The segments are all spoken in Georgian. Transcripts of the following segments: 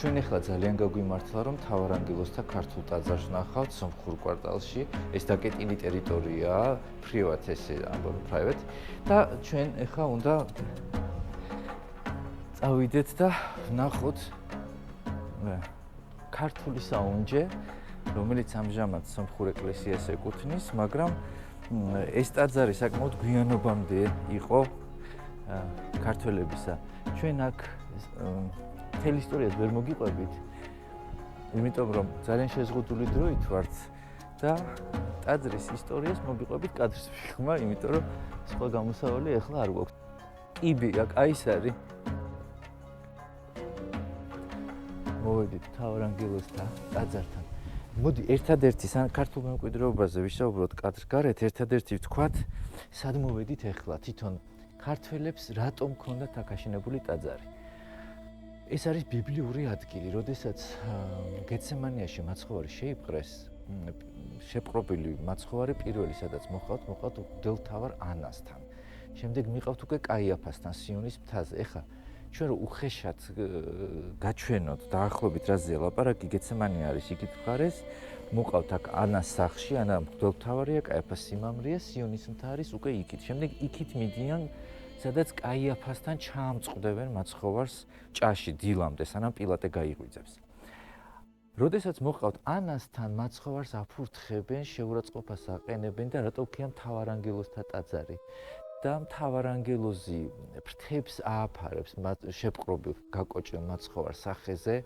ჩვენ ახლა ძალიან გაგვიმართლა, რომ მთავარანგელოზთა ქართულ ტაძარს ვნახავთ სომხურ კვარტალში. ეს დაკეტილი ტერიტორიაა, privat ესე ამბობ private და ჩვენ ახლა უნდა წავიდეთ და ვნახოთ ქართული საუნჯე, რომელიც ამჟამად სომხურ ეკლესიას ეკუთვნის, მაგრამ ეს ტაძარი საკმაოდ გვიანობამდე იყო ქართველებისა. ჩვენ აქ მთელ ისტორიას ვერ მოგიყვებით, იმიტომ რომ ძალიან შეზღუდული დროით ვართ და ტაძრის ისტორიას მოგიყვებით კადრის ფილმმა, იმიტომ რომ სხვა გამოსავალი ახლა არ გვაქვს. კიბი აქ აი ეს არის. მოვედით მთავარანგელოზთა ტაძართან. მოდი ერთადერთი ქართულ მემკვიდრეობაზე ვისაუბროთ კადრ გარეთ, ერთადერთი ვთქვათ, სად მოვედით ახლა თვითონ ქართველებს რატომ ჰქონდათ აქ აშენებული ტაძარი. ეს არის ბიბლიური ადგილი, როდესაც გეცემანიაში მაცხოვარი შეიპყრეს, შეპყრობილი მაცხოვარი პირველი სადაც მოხავთ მღვდელმთავარ ანასთან. შემდეგ მიყავთ უკვე კაიაფასთან სიონის მთაზე. ეხლა ჩვენ რო უხეშად გაჩვენოთ, დაახლოებით რაზეა ლაპარაკი, გეცემანი არის იქით მხარეს, მოყავთ აქ ანას სახლში, ანა მღვდელმთავარია, კაიაფას სიმამრეა, სიონის მთა არის უკვე იქით. შემდეგ იქით მიდიან სადაც კაიაფასთან ჩაამწყდებენ მაცხოვარს ჭაში დილამდე, სანამ პილატე გაიღვიძებს. როდესაც მოყავთ ანასთან მაცხოვარს აფურთხებენ, შეურაცხყოფას აყენებენ და რატო ქვია მთავარანგელოზთა ტაძარი. და მთავარანგელოზი ფრთებს ააფარებს შეპყრობილ გაკოჭილ მაცხოვარ სახეზე,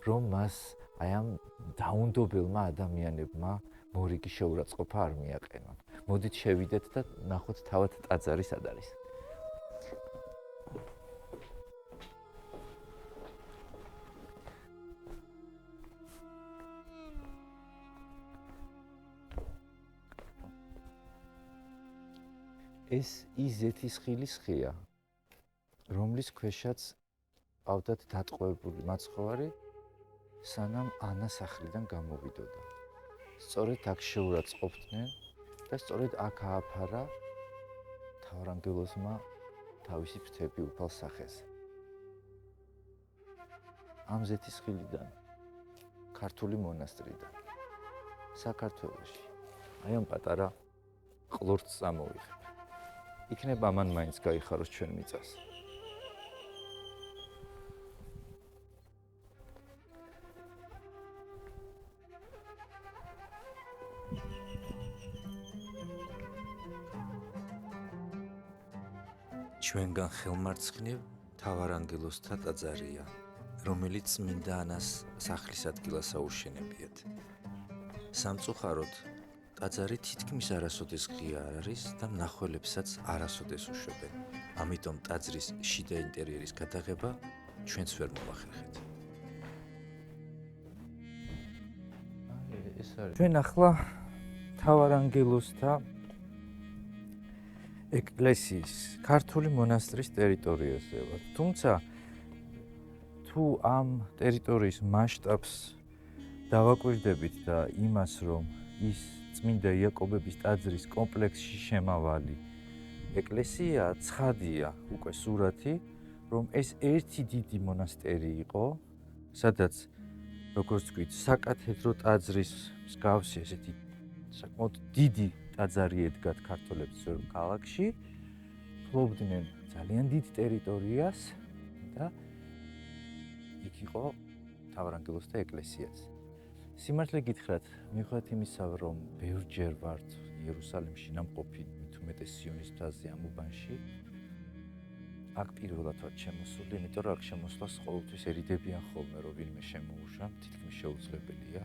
რომ მას აი ამ დაუნდობელმა ადამიანებმა მორიგი შეურაცხყოფა არ მიაყენონ. მოდით შევიდეთ და ნახოთ თავად ტაძარი სად არის. ეს იზეთისხილის ხეა, რომლის ქვეშაც ყავდათ დატყვევებული მაცხოვარი, სანამ ანა სახლიდან გამოვიდოდა. სწორედ აქ შეურაცხყოფდნენ და სწორედ აქ ააფარა მთავარანგელოზმა თავისი ფრთები უფალ სახეზე. ამ ზეთისხილიდან, ქართული მონასტრიდან, საქართველოში, აი ამ პატარა ყლორტს წამოვიღებ. იქნება ამან მაინც გაიხაროს ჩვენ მიწას. ჩვენგან ხელმარცხნივ მთავარანგელოზთა ტაძარია, რომელიც წმინდა ანას სახლის ადგილას აუშენებიათ. სამწუხაროდ ტაძარი თითქმის არასოდეს ღია არ არის და მნახველებსაც არასოდეს უშვებენ. ამიტომ ტაძრის შიდა ინტერიერის გადაღება ჩვენც ვერ მოვახერხეთ. ჩვენ ახლა მთავარანგელოზთა ეკლესიის ქართული მონასტრის ტერიტორიაზე ვართ. თუმცა თუ ამ ტერიტორიის მასშტაბს დავაკვირდებით და იმას, რომ ის წმინდა იაკობების ტაძრის კომპლექსში შემავალი ეკლესია, ცხადია უკვე სურათი, რომ ეს ერთი დიდი მონასტერი იყო, სადაც, როგორც ვთქვით, საკათედრო ტაძრის მსგავსი ესეთი საკმაოდ დიდი ტაძარი ედგათ ქართველების ძველ ქალაქში, ფლობდნენ ძალიან დიდ ტერიტორიას და იქ იყო მთავარანგელოზთა ეკლესიაც. სიმართლე გითხრათ, მიუხედავად იმისა, რომ ბევრჯერ ვართ იერუსალიმში ნამყოფი, მით უმეტეს სიონის მთაზე ამ უბანში, აქ პირველად ვარ შემოსული, იმიტომ რომ აქ შემოსვლას ყოველთვის ერიდებიან ხოლმე, რომ ვინმე შემოუშვან, თითქმის შეუძლებელია.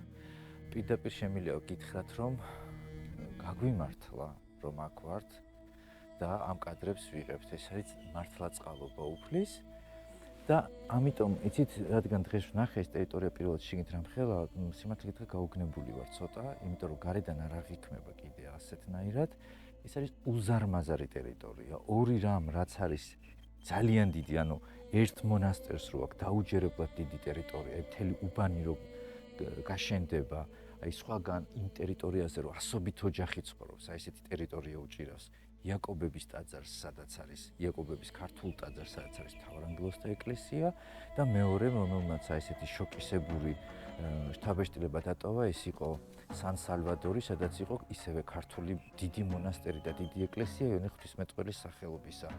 პირდაპირ შემიძლია გითხრათ, რომ გაგვიმართლა, რომ აქ ვართ და ამ კადრებს ვიღებთ. ეს არის მართლა წყალობა უფლის. და ამიტომ იცით, რადგან დღეს ვნახე ეს ტერიტორია პირველად შიგნით რამხელა, სიმართლე გითხრათ გაუგნებული ვარ ცოტა, იმიტომ რომ გარედან არ აღიქმება კიდე ასეთნაირად. ეს არის უზარმაზარი ტერიტორია, ორი რამ, რაც არის ძალიან დიდი, ანუ ერთ მონასტერს რო აქვს დაუჯერებლად დიდი ტერიტორია, აი მთელი უბანი რო გაშენდება, აი სხვაგან იმ ტერიტორიაზე რო ასობით ოჯახი ცხოვრობს, აი ესეთი ტერიტორია უჭირავს. იაკობების ტაძარს, სადაც არის იაკობების ქართულ ტაძარს, სადაც არის მთავარანგელოზთა ეკლესია და მეორე, რომელმაც ესეთი შოკისებური შთაბეჭდილება დატოვა, ეს იყო სან-სალვადორი, სადაც იყო ისევე ქართული დიდი მონასტერი და დიდი ეკლესია იონე ღვთისმეტყველის სახელობისა.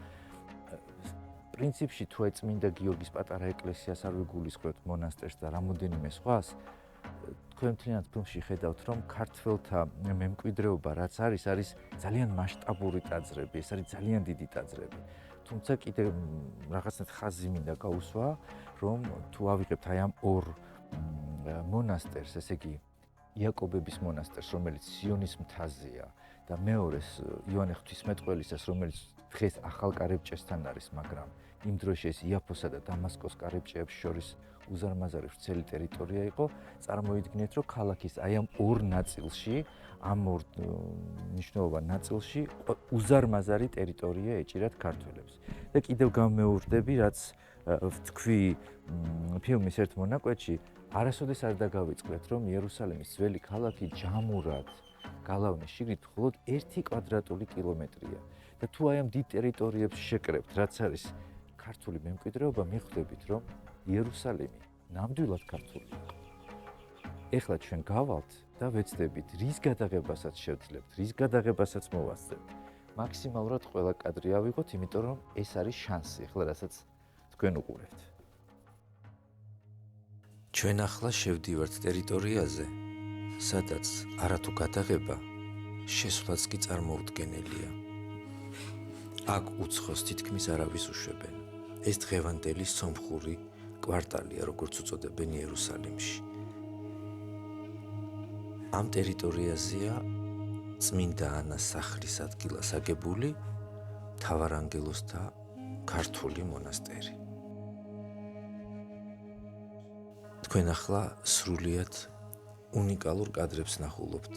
პრინციპში თუ წმინდა გიორგის პატარა ეკლესიას არ ვიგულისხმებთ მონასტერს და რამოდენიმე სხვას, თქვენ მთლიანად ფილმში ხედავთ, რომ ქართველთა მემკვიდრეობა რაც არის ძალიან მასშტაბური ტაძრები, ეს არის ძალიან დიდი ტაძრები. თუმცა კიდე რაღაცნაირად ხაზი მინდა გაუსვა, რომ თუ ავიღებთ აი ამ ორ მონასტერს, ესე იგი იაკობების მონასტერს, რომელიც სიონის მთაზეა და მეორეს იოანე ღვთისმეტყველისას, რომელიც დღეს ახალ კარიბჭესთან არის, მაგრამ იმ დროში ეს იაფოსა და დამასკოს კარიბჭეებს შორის უზარმაზარი ვრცელი ტერიტორია იყო, წარმოიდგინეთ, რომ ქალაქის აი ამ ორ ნაწილში, ამ ორ მნიშვნელოვან ნაწილში უზარმაზარი ტერიტორია ეჭირათ ქართველებს. და კიდევ გამეორდები, რაც ვთქვი ფილმის ერთ მონაკვეთში, არასოდეს არ დაგავიწყდეთ, რომ იერუსალიმის ძველი ქალაქი ჯამურად გალავნის შიგნით მხოლოდ 1 კვადრატული კილომეტრია. და თუ აი ამ დიდ ტერიტორიებს შეკრებთ, რაც არის ქართული მემკვიდრეობა, მიხვდებით, რომ იერუსალიმი ნამდვილად ქართულია. ეხლა ჩვენ გავალთ და ვეცდებით, რის გადაღებასაც შევძლებთ, რის გადაღებასაც მოვასწრებთ. მაქსიმალურად ყველა კადრი ავიღოთ, იმიტომ რომ ეს არის შანსი, ეხლა რასაც თქვენ უყურებთ. ჩვენ ახლა შევდივართ ტერიტორიაზე, სადაც არათუ გადაღება, შესვლაც კი წარმოუდგენელია. აქ უცხოს თითქმის არავის უშვებენ. ეს დღევანდელი სომხური კვარტალია, როგორც უწოდებენ იერუსალიმში. ამ ტერიტორიაზეა წმინდა ანას სახლის ადგილას აგებული მთავარანგელოზთა ქართული მონასტერი. თქვენ ახლა სრულიად უნიკალურ კადრებს ნახულობთ,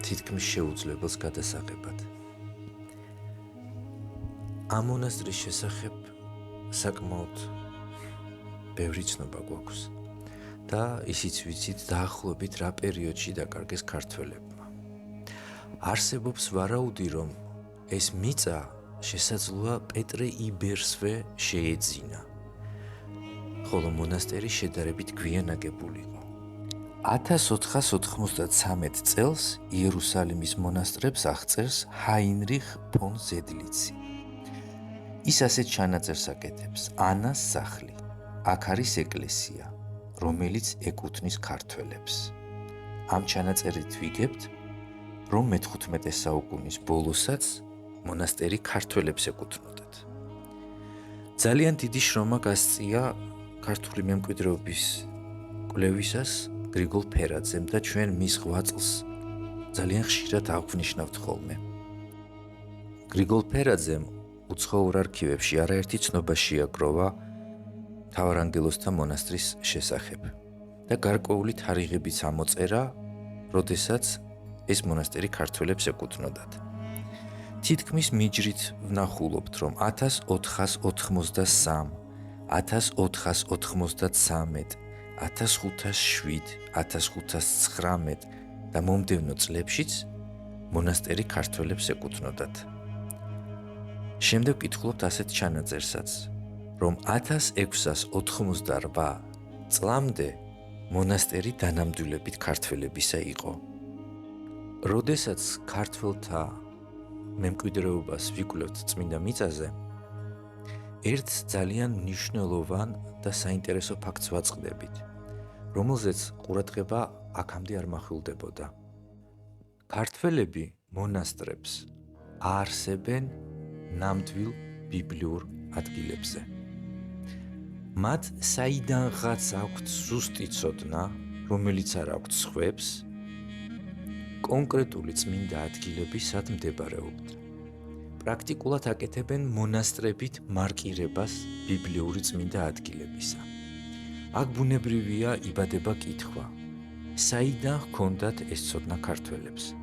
თითქმის შეუძლებელს გადასაღებად. ამ მონასტრის შესახებ საკმაოდ ბევრი ცნობა გვაქვს და ისიც ვიცით დაახლოებით რა პერიოდში დაკარგეს ქართველებმა. არსებობს ვარაუდი, რომ ეს მიწა შესაძლოა პეტრე იბერსვე შეეძინა, ხოლო მონასტერი შედარებით გვიან აგებული იყო. 1493 წელს იერუსალიმის მონასტრებს აღწერს ჰაინრიხ ფონ ზედლიცი. ის ასეთ ჩანაწერს აკეთებს: ანას სახლი, აქ არის ეკლესია, რომელიც ეკუთვნის ქართველებს. ამ ჩანაწერით ვიგებთ, რომ მე-15 საუკუნის ბოლოსაც მონასტერი ქართველებს ეკუთვნოდათ. ძალიან დიდი შრომა გასწია ქართული მემკვიდრეობის კვლევისას გრიგოლ ფერაძემ და ჩვენ მის ღვაწლს ძალიან ხშირად აღვნიშნავთ ხოლმე. გრიგოლ ფერაძემ უცხოურ არქივებში არაერთი ცნობა შეაგროვა მთავარანგელოზთა მონასტრის შესახებ და გარკვეული თარიღებიც ამოწერა, როდესაც ეს მონასტერი ქართველებს ეკუთვნოდათ. თითქმის მიჯრით ვნახულობთ, რომ 1483, 1493, 1507, 1519 და მომდევნო წლებშიც მონასტერი ქართველებს ეკუთვნოდათ. შემდეგ ვკითხულობთ ასეთ ჩანაწერსაც, რომ 1688 წლამდე მონასტერი დანამდვილებით ქართველებისა იყო. როდესაც ქართველთა მემკვიდრეობას ვიკვლევთ წმინდა მიწაზე, ერთ ძალიან მნიშვნელოვან და საინტერესო ფაქტს ვაწყდებით, რომელზეც ყურადღება აქამდე არ მახვილდებოდა. ქართველები მონასტრებს აარსებენ ნამდვილ ბიბლიურ ადგილებზე. მათ საიდანღაც აქვთ ზუსტი ცოდნა, რომელიც არ აქვთ სხვებს, კონკრეტული წმინდა ადგილები სად მდებარეობთ. პრაქტიკულად აკეთებენ მონასტრებით მარკირებას ბიბლიური წმინდა ადგილებისა. აქ ბუნებრივია იბადება კითხვა, საიდან ჰქონდათ ეს ცოდნა ქართველებს,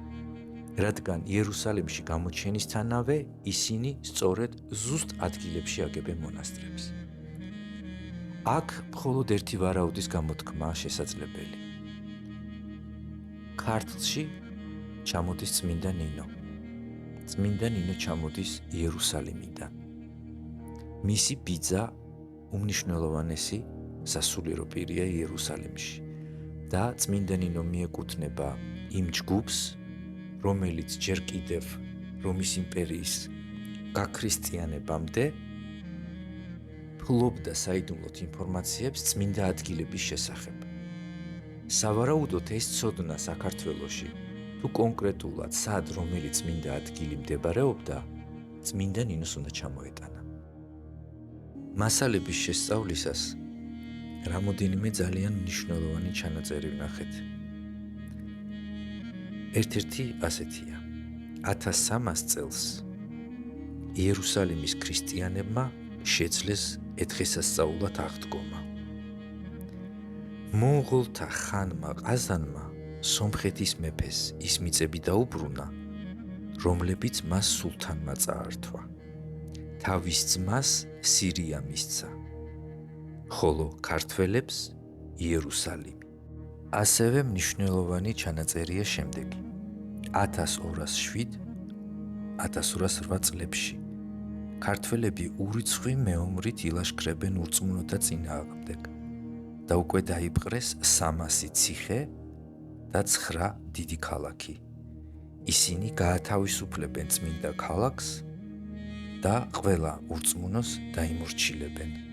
რადგან იერუსალიმში გამოჩენისთანავე ისინი სწორედ ზუსტ ადგილებში აგებენ მონასტრებს. აქ მხოლოდ ერთი ვარაუდის გამოთქმაა შესაძლებელი. ქართლში ჩამოდის წმინდა ნინო წმინდა ნინო ჩამოდის იერუსალიმიდან. მისი ბიძა უმნიშვნელოვანესი სასულიერო პირია იერუსალიმში და წმინდა ნინო მიეკუთვნება იმ ჯგუფს, რომელიც ჯერ კიდევ რომის იმპერიის გაქრისტიანებამდე ფლობდა საიდუმლოდ ინფორმაციებს წმინდა ადგილების შესახებ. სავარაუდოდ ეს ცოდნა საქართველოში თუ კონკრეტულად სად რომელი წმინდა ადგილი მდებარეობდა, წმინდა ნინოს უნდა ჩამოეტანა. მასალების შესწავლისას რამოდენიმე ძალიან მნიშვნელოვანი ჩანაწერი ვნახეთ. ერთ-ერთი ასეთია. 1300 წელს იერუსალიმის ქრისტიანებმა შეძლეს ეთხესასწაულად აღდგომა. მონღოლთა ხანმა ყაზანმა სომხეთის მეფეს ის მიწები დაუბრუნა, რომლებიც მას სულთანმა წაართვა. თავის ძმას სირია მისცა, ხოლო ქართველებს იერუსალიმი. ასევე მნიშვნელოვანი ჩანაწერია შემდეგი. 1207-1208 წლებში ქართველები ურიცხვი მეომრით ილაშქრებენ ურწმუნოთა წინააღმდეგ და უკვე დაიპყრეს 300 ციხე და 9 დიდი ქალაქი. ისინი გაათავისუფლებენ წმინდა ქალაქს და ყველა ურწმუნოს დაიმორჩილებენ.